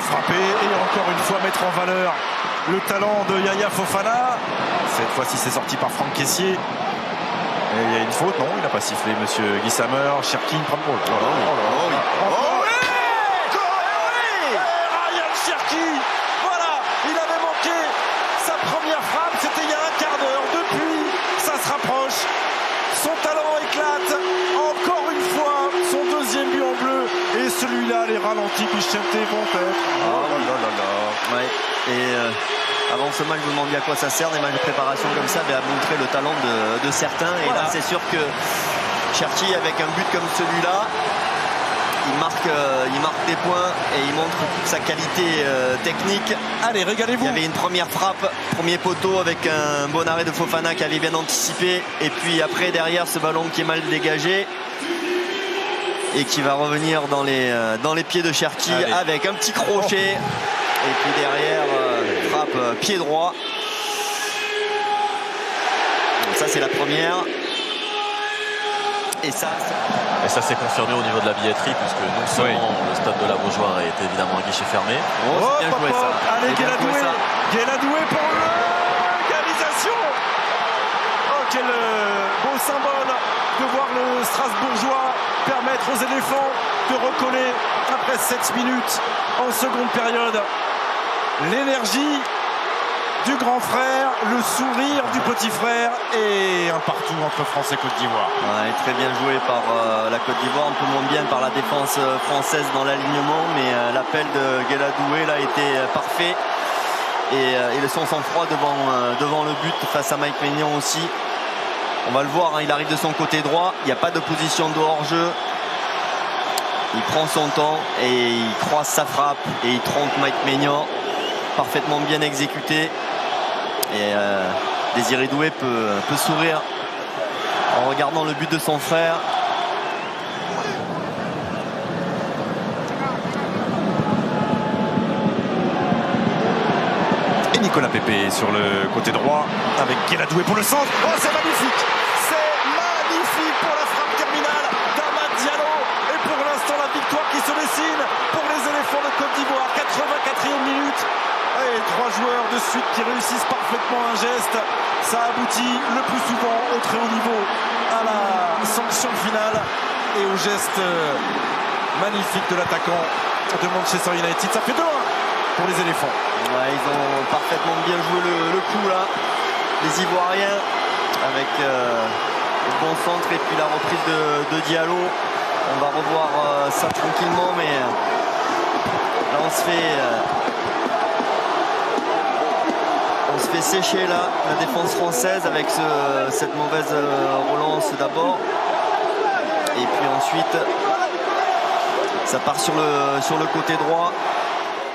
frapper et encore une fois mettre en valeur le talent de Yaya Fofana. Cette fois-ci, c'est sorti par Franck Kessié. Et il y a une faute, non, il n'a pas sifflé, monsieur Guy Sammer. Cherki prend le ball. Ryan Cherki, voilà, il avait manqué sa première frappe, c'était il y a un quart d'heure. Depuis, ça se rapproche. Son talent éclate. Encore une fois, son deuxième but en bleu. Et celui-là, les ralentis Pichente vont être. Oh là là là là. Ouais. Et avant ce match, je me demandais à quoi ça sert, des matchs de préparation comme ça, mais à montrer le talent de certains. Et voilà. Là, c'est sûr que Cherki, avec un but comme celui-là, il marque des points et il montre toute sa qualité technique. Allez, régalez-vous. Il y avait une première frappe, premier poteau avec un bon arrêt de Fofana qui avait bien anticipé. Et puis après, derrière, ce ballon qui est mal dégagé et qui va revenir dans les pieds de Cherki avec un petit crochet. Et puis derrière, frappe pied droit. Donc ça, c'est la première. Et ça s'est confirmé au niveau de la billetterie, puisque non seulement le stade de la Beaujoire est évidemment un guichet fermé. C'est bien joué, ça. Allez, Guéladoué pour l'égalisation. Oh, quel beau symbole de voir le Strasbourgeois permettre aux éléphants de recoller après 7 minutes en seconde période. L'énergie du grand frère, le sourire du petit frère et un partout entre France et Côte d'Ivoire. Ouais, très bien joué par la Côte d'Ivoire, un peu moins bien par la défense française dans l'alignement, mais l'appel de Guéladoué là était parfait et son sang-froid devant le but face à Mike Maignan aussi. On va le voir, hein, il arrive de son côté droit, il n'y a pas de position de hors-jeu. Il prend son temps et il croise sa frappe et il trompe Mike Maignan. Parfaitement bien exécuté. Et Désiré Doué peut sourire en regardant le but de son frère. Et Nicolas Pépé sur le côté droit avec Guéladoué pour le centre. Oh, c'est magnifique! C'est magnifique pour la frappe terminale d'Amad Diallo. Et pour l'instant, la victoire qui se dessine pour les éléphants de Côte d'Ivoire. 84e minute. Et 3 joueurs de suite qui réussissent parfaitement un geste. Ça aboutit le plus souvent au très haut niveau à la sanction finale et au geste magnifique de l'attaquant de Manchester United. Ça fait 2-1 pour les éléphants. Ouais, ils ont parfaitement bien joué le coup là, les Ivoiriens, avec le bon centre et puis la reprise de Diallo. On va revoir ça tranquillement, mais là on se fait sécher là, la défense française avec cette mauvaise relance d'abord. Et puis ensuite, ça part sur le côté droit.